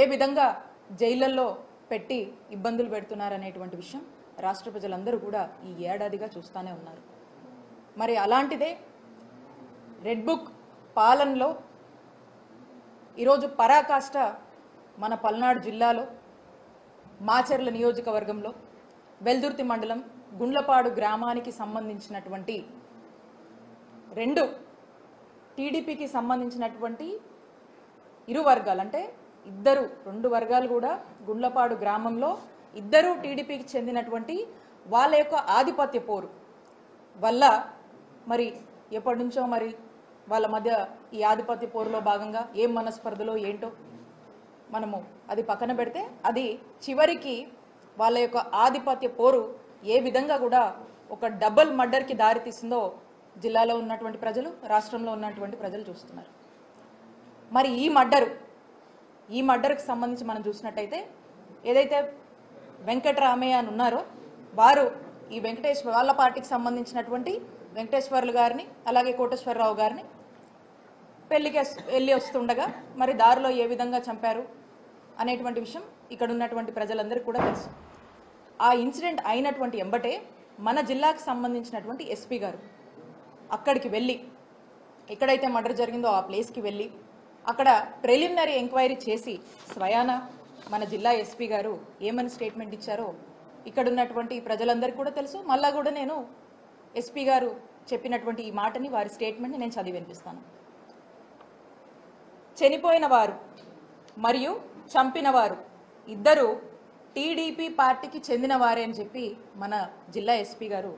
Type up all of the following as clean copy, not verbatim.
ఏ విధంగా జైళ్ళల్లో పెట్టి ఇబ్బందులు పెడుతున్నారనేటువంటి విషయం రాష్ట్ర ప్రజలందరూ కూడా ఈ ఏడాదిగా చూస్తూనే ఉన్నారు. మరి అలాంటిదే రెడ్ బుక్ పాలనలో ఈరోజు పరాకాష్ట మన పల్నాడు జిల్లాలో మాచర్ల నియోజకవర్గంలో వెల్దుర్తి మండలం గుండ్లపాడు గ్రామానికి సంబంధించినటువంటి రెండు టీడీపీకి సంబంధించినటువంటి ఇరు వర్గాలు అంటే రెండు వర్గాలు కూడా గుండ్లపాడు గ్రామంలో ఇద్దరు టీడీపీకి చెందినటువంటి వాళ్ళ యొక్క ఆధిపత్య పోరు వల్ల మరి ఎప్పటి నుంచో మరి వాళ్ళ మధ్య ఈ ఆధిపత్య పోరులో భాగంగా ఏం మనస్పర్ధలో ఏంటో మనము అది పక్కన పెడితే అది చివరికి వాళ్ళ యొక్క ఆధిపత్య పోరు ఏ విధంగా కూడా ఒక డబుల్ మర్డర్కి దారితీస్తుందో జిల్లాలో ఉన్నటువంటి ప్రజలు రాష్ట్రంలో ఉన్నటువంటి ప్రజలు చూస్తున్నారు. మరి ఈ మర్డర్కి సంబంధించి మనం చూసినట్టయితే ఏదైతే వెంకటరామయ్య అని ఉన్నారో వారు ఈ వాళ్ళ పార్టీకి సంబంధించినటువంటి వెంకటేశ్వర్లు గారిని అలాగే కోటేశ్వరరావు గారిని పెళ్లికి వెళ్ళి వస్తుండగా మరి దారిలో ఏ విధంగా చంపారు అనేటువంటి విషయం ఇక్కడ ఉన్నటువంటి ప్రజలందరికీ కూడా తెలుసు. ఆ ఇన్సిడెంట్ అయినటువంటి ఎంబటే మన జిల్లాకు సంబంధించినటువంటి ఎస్పీ గారు అక్కడికి వెళ్ళి ఎక్కడైతే మర్డర్ జరిగిందో ఆ ప్లేస్కి వెళ్ళి అక్కడ ప్రిలిమినరీ ఎంక్వైరీ చేసి స్వయాన మన జిల్లా ఎస్పీ గారు ఏమని స్టేట్మెంట్ ఇచ్చారో ఇక్కడ ఉన్నటువంటి ప్రజలందరికీ కూడా తెలుసు. మళ్ళా కూడా నేను ఎస్పీ గారు చెప్పినటువంటి ఈ మాటని వారి స్టేట్మెంట్ని నేను చదివి వినిపిస్తాను. చనిపోయిన వారు మరియు చంపిన వారు ఇద్దరు టీడీపీ పార్టీకి చెందిన వారే అని చెప్పి మన జిల్లా ఎస్పీ గారు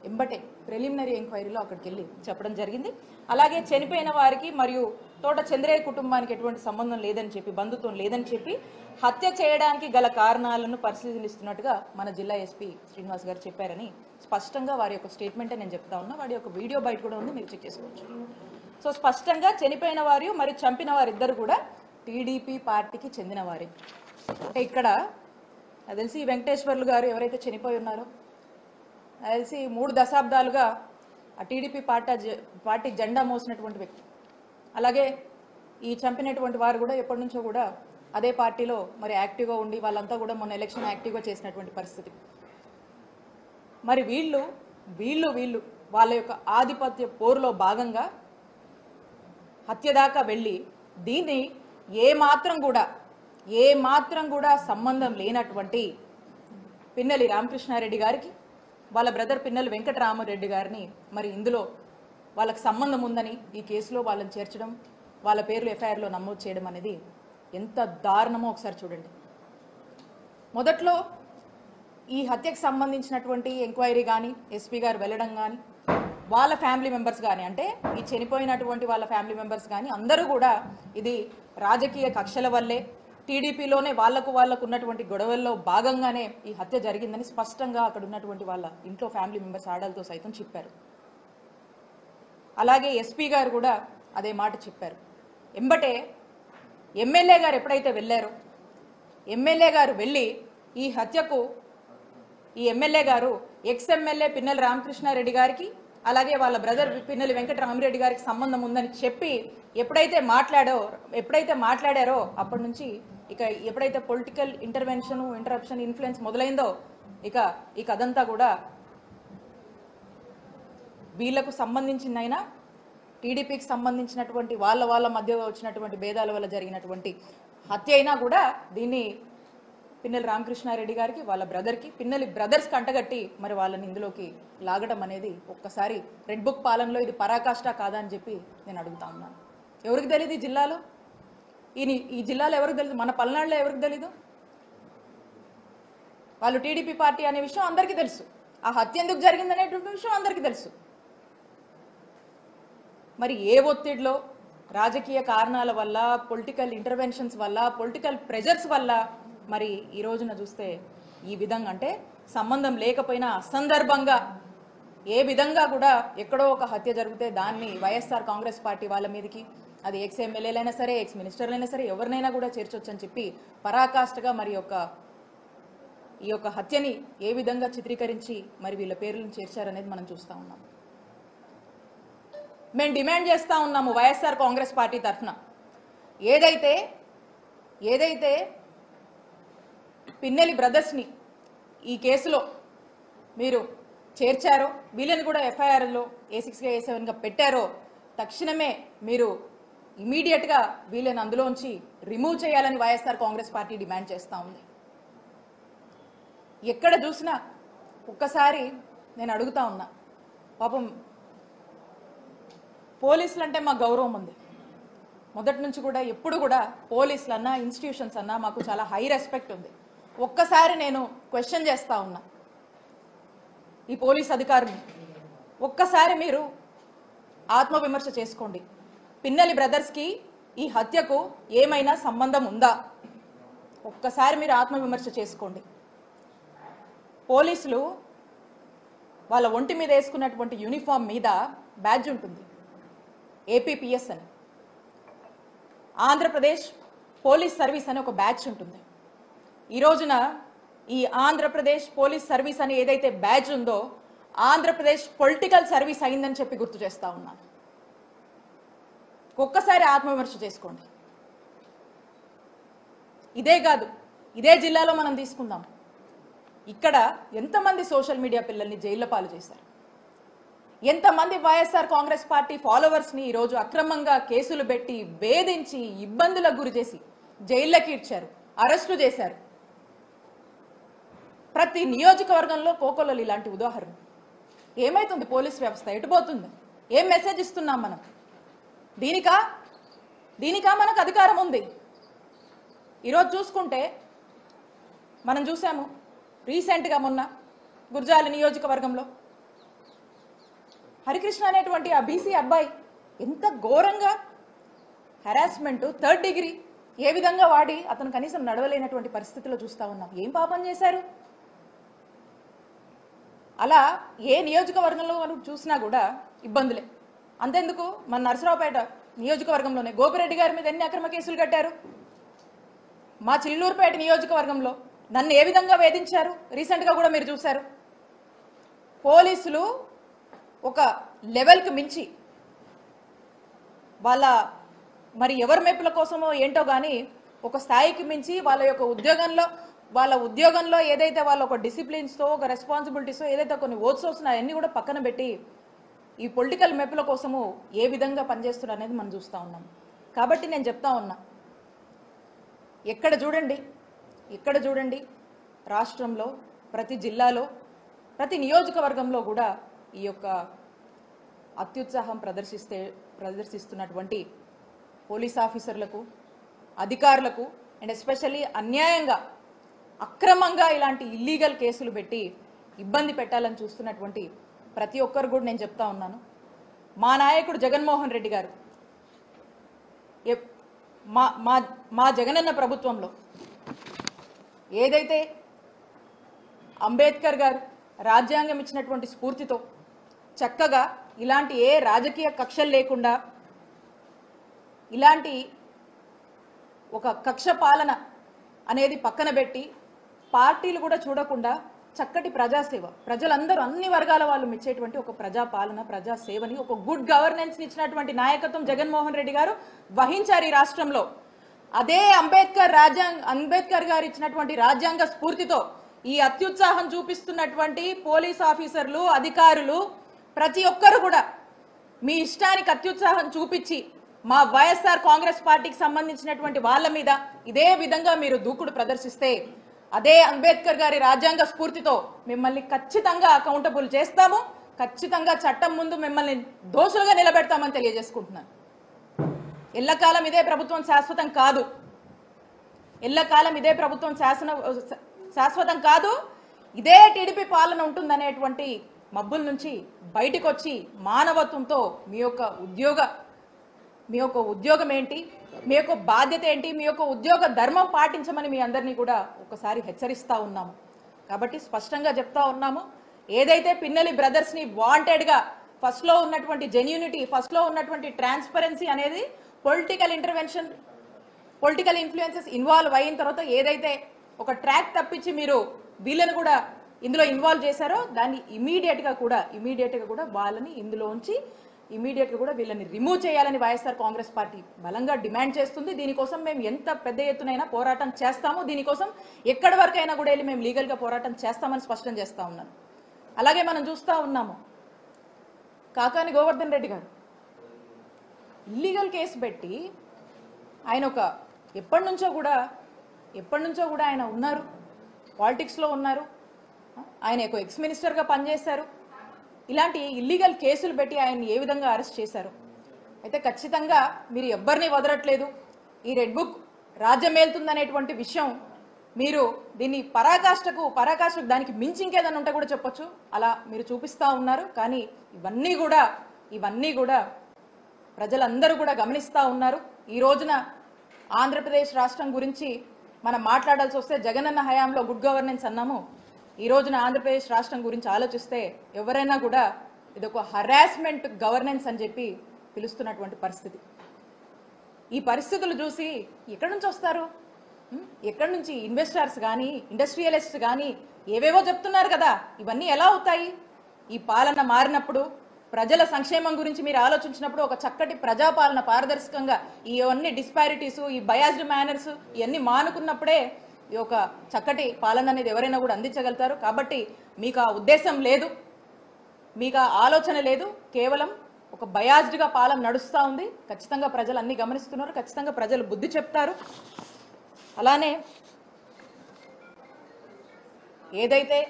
ఎంబటే ప్రిలిమినరీ ఎంక్వైరీలో అక్కడికి వెళ్ళి చెప్పడం జరిగింది. అలాగే చనిపోయిన వారికి మరియు తోట చంద్రయ్య కుటుంబానికి ఎటువంటి సంబంధం లేదని చెప్పి బంధుత్వం లేదని చెప్పి హత్య చేయడానికి గల కారణాలను పరిశీలిస్తున్నట్టుగా మన జిల్లా ఎస్పీ శ్రీనివాస్ గారు చెప్పారని స్పష్టంగా వారి యొక్క స్టేట్మెంటే నేను చెప్తా ఉన్నా. వాడి యొక్క వీడియో బయట కూడా ఉంది, మీరు చెక్ చేసుకోవచ్చు. సో స్పష్టంగా చనిపోయిన వారు మరియు చంపిన వారిద్దరు కూడా టీడీపీ పార్టీకి చెందిన వారే. అంటే ఇక్కడ నాకు తెలిసి వెంకటేశ్వర్లు గారు ఎవరైతే చనిపోయి ఉన్నారో తెలిసి 3 దశాబ్దాలుగా ఆ టీడీపీ పార్టీ జెండా మోసినటువంటి వ్యక్తి. అలాగే ఈ చంపినటువంటి వారు కూడా ఎప్పటి నుంచో కూడా అదే పార్టీలో మరి యాక్టివ్గా ఉండి వాళ్ళంతా కూడా మొన్న ఎలక్షన్ యాక్టివ్గా చేసినటువంటి పరిస్థితి. మరి వీళ్ళు వాళ్ళ యొక్క ఆధిపత్య పోరులో భాగంగా హత్య దాకా వెళ్ళి దీన్ని ఏ మాత్రం కూడా సంబంధం లేనటువంటి పిన్నెల్లి రామకృష్ణారెడ్డి గారికి వాళ్ళ బ్రదర్ పిన్నెల్లి వెంకటరామరెడ్డి గారిని మరి ఇందులో వాళ్ళకి సంబంధం ఉందని ఈ కేసులో వాళ్ళని చేర్చడం, వాళ్ళ పేర్లు ఎఫ్ఐఆర్లో నమోదు చేయడం అనేది ఎంత దారుణమో ఒకసారి చూడండి. మొదట్లో ఈ హత్యకు సంబంధించినటువంటి ఎంక్వైరీ కానీ ఎస్పీ గారు వెళ్ళడం కానీ వాళ్ళ ఫ్యామిలీ మెంబర్స్ కానీ అంటే ఈ చనిపోయినటువంటి వాళ్ళ ఫ్యామిలీ మెంబర్స్ కానీ అందరూ కూడా ఇది రాజకీయ కక్షల వల్లే టీడీపీలోనే వాళ్ళకు ఉన్నటువంటి గొడవల్లో భాగంగానే ఈ హత్య జరిగిందని స్పష్టంగా అక్కడ ఉన్నటువంటి వాళ్ళ ఇంట్లో ఫ్యామిలీ మెంబర్స్ ఆడలతో సైతం చెప్పారు. అలాగే ఎస్పీ గారు కూడా అదే మాట చెప్పారు. ఎంబటే ఎమ్మెల్యే గారు ఎప్పుడైతే వెళ్ళారో ఎమ్మెల్యే గారు వెళ్ళి ఈ హత్యకు ఈ ఎమ్మెల్యే గారు ఎక్స్ఎమ్మెల్యే పిన్నెల్లి రామకృష్ణారెడ్డి గారికి అలాగే వాళ్ళ బ్రదర్ పిన్నెల్లి వెంకటరామరెడ్డి గారికి సంబంధం ఉందని చెప్పి ఎప్పుడైతే మాట్లాడారో అప్పటి నుంచి ఇక ఎప్పుడైతే పొలిటికల్ ఇంటరప్షన్ ఇన్ఫ్లుయెన్స్ మొదలైందో ఇక ఈ కథంతా కూడా వీళ్లకు సంబంధించిందైనా టీడీపీకి సంబంధించినటువంటి వాళ్ళ మధ్య వచ్చినటువంటి భేదాల వల్ల జరిగినటువంటి హత్య అయినా కూడా దీన్ని పిన్నెల్లి రామకృష్ణారెడ్డి గారికి వాళ్ళ బ్రదర్కి పిన్నెల్లి బ్రదర్స్ కంటగట్టి మరి వాళ్ళని ఇందులోకి లాగడం అనేది ఒక్కసారి రెడ్ బుక్ పాలనలో ఇది పరాకాష్ట కాదా అని చెప్పి నేను అడుగుతా ఉన్నాను. ఎవరికి తెలియదు ఈ జిల్లాలో? ఈ జిల్లాలో ఎవరికి తెలియదు? మన పల్నాడులో ఎవరికి తెలీదు? వాళ్ళు టీడీపీ పార్టీ అనే విషయం అందరికీ తెలుసు. ఆ హత్య ఎందుకు జరిగిందనేటువంటి విషయం అందరికీ తెలుసు. మరి ఏ ఒత్తిడిలో రాజకీయ కారణాల వల్ల పొలిటికల్ ఇంటర్వెన్షన్స్ వల్ల పొలిటికల్ ప్రెజర్స్ వల్ల మరి ఈ రోజున చూస్తే ఈ విధంగా అంటే సంబంధం లేకపోయినా అసందర్భంగా ఏ విధంగా కూడా ఎక్కడో ఒక హత్య జరిగితే దాన్ని వైఎస్ఆర్ కాంగ్రెస్ పార్టీ వాళ్ళ మీదకి అది ఎక్స్ ఎమ్మెల్యేలైనా సరే ఎక్స్ మినిస్టర్లైనా సరే ఎవరినైనా కూడా చేర్చొచ్చని చెప్పి పరాకాష్ఠగా మరి ఈ యొక్క హత్యని ఏ విధంగా చిత్రీకరించి మరి వీళ్ళ పేర్లను చేర్చారనేది మనం చూస్తూ ఉన్నాం. మేము డిమాండ్ చేస్తూ ఉన్నాము వైఎస్ఆర్ కాంగ్రెస్ పార్టీ తరఫున ఏదైతే ఏదైతే పిన్నెలి బ్రదర్స్ని ఈ కేసులో మీరు చేర్చారో, వీళ్ళని కూడా ఎఫ్ఐఆర్లో A6గా A7గా పెట్టారో, తక్షణమే మీరు ఇమీడియట్గా వీళ్ళని అందులోంచి రిమూవ్ చేయాలని వైఎస్ఆర్ కాంగ్రెస్ పార్టీ డిమాండ్ చేస్తూ ఉంది. ఎక్కడ చూసినా ఒక్కసారి నేను అడుగుతా ఉన్నా, పాపం పోలీసులు అంటే మా గౌరవం ఉంది. మొదటి నుంచి కూడా ఎప్పుడు కూడా పోలీసులు అన్నా ఇన్స్టిట్యూషన్స్ అన్నా మాకు చాలా హై రెస్పెక్ట్ ఉంది. ఒక్కసారి నేను క్వశ్చన్ చేస్తా ఉన్నా ఈ పోలీస్ అధికారులు, ఒక్కసారి మీరు ఆత్మవిమర్శ చేసుకోండి. పిన్నెలి బ్రదర్స్కి ఈ హత్యకు ఏమైనా సంబంధం ఉందా? ఒక్కసారి మీరు ఆత్మవిమర్శ చేసుకోండి. పోలీసులు వాళ్ళ ఒంటి మీద వేసుకున్నటువంటి యూనిఫామ్ మీద బ్యాడ్జ్ ఉంటుంది, APPS అని. ఆంధ్రప్రదేశ్ పోలీస్ సర్వీస్ అని ఒక బ్యాడ్జ్ ఉంటుంది. ఈ రోజున ఈ ఆంధ్రప్రదేశ్ పోలీస్ సర్వీస్ అని ఏదైతే బ్యాడ్జ్ ఉందో, ఆంధ్రప్రదేశ్ పొలిటికల్ సర్వీస్ అయిందని చెప్పి గుర్తు చేస్తా ఉన్నాను. ఒక్కసారి ఆత్మవిమర్శ చేసుకోండి. ఇదే కాదు, ఇదే జిల్లాలో మనం తీసుకుందాం. ఇక్కడ ఎంతమంది సోషల్ మీడియా పిల్లల్ని జైళ్ల పాలు చేశారు, ఎంతమంది వైఎస్ఆర్ కాంగ్రెస్ పార్టీ ఫాలోవర్స్ని ఈరోజు అక్రమంగా కేసులు పెట్టి వేధించి ఇబ్బందులకు గురి చేసి జైళ్ళకి ఇచ్చారు, అరెస్టు చేశారు. ప్రతి నియోజకవర్గంలో కోకొల్లలు ఇలాంటి ఉదాహరణ. ఏమైతుంది పోలీస్ వ్యవస్థ? ఎటుపోతుంది? ఏం మెసేజ్ ఇస్తున్నాం మనం? దీనికా మనకు అధికారం ఉంది? ఈరోజు చూసుకుంటే మనం చూసాము రీసెంట్గా మొన్న గుర్జాల నియోజకవర్గంలో హరికృష్ణ అనేటువంటి ఆ బీసీ అబ్బాయి ఎంత ఘోరంగా హెరాస్మెంట్, 3rd డిగ్రీ ఏ విధంగా వాడి అతను కనీసం నడవలేనటువంటి పరిస్థితిలో చూస్తూ ఉన్నాం. ఏం పాపం చేశారు? అలా ఏ నియోజకవర్గంలో మనం చూసినా కూడా ఇబ్బందులే. అంతెందుకు, మన నరసరావుపేట నియోజకవర్గంలోనే గోపిరెడ్డి గారి మీద ఎన్ని అక్రమ కేసులు కట్టారు. మా చిల్లూరుపేట నియోజకవర్గంలో నన్ను ఏ విధంగా వేధించారు రీసెంట్గా కూడా మీరు చూశారు. పోలీసులు ఒక లెవెల్కి మించి వాళ్ళ మరి ఎవరి మెప్పుల కోసమో ఏంటో కానీ ఒక స్థాయికి మించి వాళ్ళ ఉద్యోగంలో ఏదైతే వాళ్ళ ఒక డిసిప్లిన్స్తో, ఒక రెస్పాన్సిబిలిటీస్తో ఏదైతే కొన్ని ఓట్స్ వస్తున్నాయో అన్నీ కూడా పక్కన పెట్టి ఈ పొలిటికల్ మెప్పుల కోసము ఏ విధంగా పనిచేస్తున్నారు అనేది మనం చూస్తూ ఉన్నాం. కాబట్టి నేను చెప్తా ఉన్నా, ఎక్కడ చూడండి రాష్ట్రంలో ప్రతి జిల్లాలో ప్రతి నియోజకవర్గంలో కూడా ఈ యొక్క అత్యుత్సాహం ప్రదర్శిస్తున్నటువంటి పోలీస్ ఆఫీసర్లకు, అధికారులకు అండ్ ఎస్పెషల్లీ అన్యాయంగా అక్రమంగా ఇలాంటి ఇల్లీగల్ కేసులు పెట్టి ఇబ్బంది పెట్టాలని చూస్తున్నటువంటి ప్రతి ఒక్కరు కూడా నేను చెప్తా ఉన్నాను, మా నాయకుడు జగన్మోహన్ రెడ్డి గారు మా జగనన్న ప్రభుత్వంలో ఏదైతే అంబేద్కర్ గారు రాజ్యాంగం ఇచ్చినటువంటి స్ఫూర్తితో చక్కగా ఇలాంటి ఏ రాజకీయ కక్షలు లేకుండా ఇలాంటి ఒక కక్ష పాలన అనేది పక్కన పెట్టి పార్టీలు కూడా చూడకుండా చక్కటి ప్రజాసేవ, ప్రజలందరూ అన్ని వర్గాల వాళ్ళు మెచ్చేటువంటి ఒక ప్రజాపాలన, ప్రజాసేవని, ఒక గుడ్ గవర్నెన్స్ని ఇచ్చినటువంటి నాయకత్వం జగన్మోహన్ రెడ్డి గారు వహించారు ఈ రాష్ట్రంలో. అదే అంబేద్కర్ గారు ఇచ్చినటువంటి రాజ్యాంగ స్ఫూర్తితో ఈ అత్యుత్సాహం చూపిస్తున్నటువంటి పోలీస్ ఆఫీసర్లు, అధికారులు ప్రతి ఒక్కరు కూడా మీ ఇష్టానికి అత్యుత్సాహం చూపించి మా వైఎస్ఆర్ కాంగ్రెస్ పార్టీకి సంబంధించినటువంటి వాళ్ళ మీద ఇదే విధంగా మీరు దూకుడు ప్రదర్శిస్తే అదే అంబేద్కర్ గారి రాజ్యాంగ స్ఫూర్తితో మిమ్మల్ని ఖచ్చితంగా అకౌంటబుల్ చేస్తాము, ఖచ్చితంగా చట్టం ముందు మిమ్మల్ని దోషులుగా నిలబెడతామని తెలియజేసుకుంటున్నాను. ఎల్లకాలం ఇదే ప్రభుత్వం శాశ్వతం కాదు, ఎల్లకాలం ఇదే ప్రభుత్వం శాశ్వతం కాదు. ఇదే టీడీపీ పాలన ఉంటుందనేటువంటి మబ్బుల నుంచి బయటకు వచ్చి మానవత్వంతో మీ యొక్క ఉద్యోగం ఏంటి, మీ యొక్క బాధ్యత ఏంటి, మీ యొక్క ఉద్యోగ ధర్మం పాటించమని మీ అందరినీ కూడా ఒకసారి హెచ్చరిస్తూ ఉన్నాము. కాబట్టి స్పష్టంగా చెప్తా ఉన్నాము, ఏదైతే పిన్నెలి బ్రదర్స్ని వాంటెడ్గా ఫస్ట్లో ఉన్నటువంటి జెన్యూనిటీ, ఫస్ట్లో ఉన్నటువంటి ట్రాన్స్పరెన్సీ అనేది political intervention, political influences involve అయిన తర్వాత ఏదైతే ఒక ట్రాక్ తప్పించి మీరు వీళ్ళని కూడా ఇందులో ఇన్వాల్వ్ చేశారో దాన్ని ఇమీడియట్గా కూడా వాళ్ళని ఇందులోంచి ఇమీడియట్గా కూడా వీళ్ళని రిమూవ్ చేయాలని వైఎస్ఆర్ కాంగ్రెస్ పార్టీ బలంగా డిమాండ్ చేస్తుంది. దీనికోసం మేము ఎంత పెద్ద ఎత్తునైనా పోరాటం చేస్తాము. దీనికోసం ఎక్కడి వరకైనా కూడా వెళ్ళి మేము లీగల్గా పోరాటం చేస్తామని స్పష్టం చేస్తూ ఉన్నాను. అలాగే మనం చూస్తూ ఉన్నాము, కాకాని గోవర్ధన్ రెడ్డి గారు ఇల్లీగల్ కేసు పెట్టి ఆయన ఒక ఎప్పటి నుంచో కూడా ఆయన ఉన్నారు, పాలిటిక్స్లో ఉన్నారు, ఆయన ఒక ఎక్స్ మినిస్టర్గా పనిచేశారు. ఇలాంటి ఇల్లీగల్ కేసులు పెట్టి ఆయన్ని ఏ విధంగా అరెస్ట్ చేశారు? అయితే ఖచ్చితంగా మీరు ఎవ్వరిని వదలట్లేదు. ఈ రెడ్ బుక్ రాజ్యమేలుతుందనేటువంటి విషయం మీరు దీన్ని పరాకాష్ఠకు దానికి మించి ఇంకేదన్నా ఉంటే కూడా చెప్పొచ్చు, అలా మీరు చూపిస్తూ ఉన్నారు. కానీ ఇవన్నీ కూడా ప్రజలందరూ కూడా గమనిస్తూ ఉన్నారు. ఈ రోజున ఆంధ్రప్రదేశ్ రాష్ట్రం గురించి మనం మాట్లాడాల్సి వస్తే జగనన్న హయాంలో గుడ్ గవర్నెన్స్ అన్నాము. ఈ రోజున ఆంధ్రప్రదేశ్ రాష్ట్రం గురించి ఆలోచిస్తే ఎవరైనా కూడా ఇదొక హరాస్మెంట్ గవర్నెన్స్ అని చెప్పి పిలుస్తున్నటువంటి పరిస్థితి. ఈ పరిస్థితులు చూసి ఎక్కడి నుంచి వస్తారు? ఎక్కడి నుంచి ఇన్వెస్టర్స్ కానీ ఇండస్ట్రియలిస్ట్ కానీ ఏవేవో చెప్తున్నారు కదా, ఇవన్నీ ఎలా అవుతాయి? ఈ పాలన మారినప్పుడు, ప్రజల సంక్షేమం గురించి మీరు ఆలోచించినప్పుడు, ఒక చక్కటి ప్రజాపాలన పారదర్శకంగా ఇవన్నీ డిస్పారిటీస్, ఈ బయాస్డ్ మేనర్స్ ఇవన్నీ మానుకున్నప్పుడే ఈ ఒక చక్కటి పాలన అనేది ఎవరైనా కూడా అందించగలుగుతారు. కాబట్టి మీకు ఆ ఉద్దేశం లేదు, మీకు ఆ ఆలోచన లేదు, కేవలం ఒక బయాస్డ్గా పాలన నడుస్తూ ఉంది. ఖచ్చితంగా ప్రజలు అన్ని గమనిస్తున్నారు, ఖచ్చితంగా ప్రజలు బుద్ధి చెప్తారు. అలానే ఏదైతే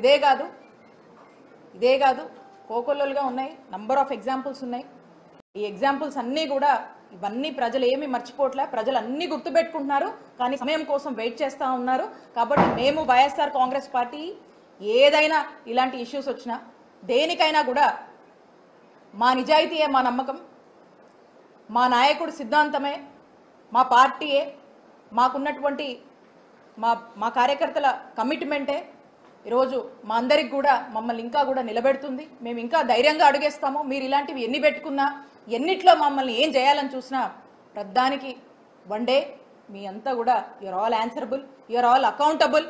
ఇదే కాదు కోకొల్లలుగా ఉన్నాయి, నంబర్ ఆఫ్ ఎగ్జాంపుల్స్ ఉన్నాయి. ఈ ఎగ్జాంపుల్స్ అన్నీ కూడా ఇవన్నీ ప్రజలు ఏమీ మర్చిపోవట్లే, ప్రజలు అన్నీ గుర్తుపెట్టుకుంటున్నారు, కానీ సమయం కోసం వెయిట్ చేస్తూ ఉన్నారు. కాబట్టి మేము వైఎస్ఆర్ కాంగ్రెస్ పార్టీ ఏదైనా ఇలాంటి ఇష్యూస్ వచ్చినా దేనికైనా కూడా మా నిజాయితీయే మా నమ్మకం, మా నాయకుడి సిద్ధాంతమే, మా పార్టీయే, మాకున్నటువంటి మా కార్యకర్తల కమిట్మెంటే ఈరోజు మా అందరికి కూడా మమ్మల్ని ఇంకా కూడా నిలబెడుతుంది. మేము ఇంకా ధైర్యంగా అడుగేస్తాము. మీరు ఇలాంటివి ఎన్ని పెట్టుకున్నా, ఎన్నిట్లో మమ్మల్ని ఏం చేయాలని చూసినా ప్రధానికి వన్ డే మీ అంతా కూడా you're all answerable, you're all accountable.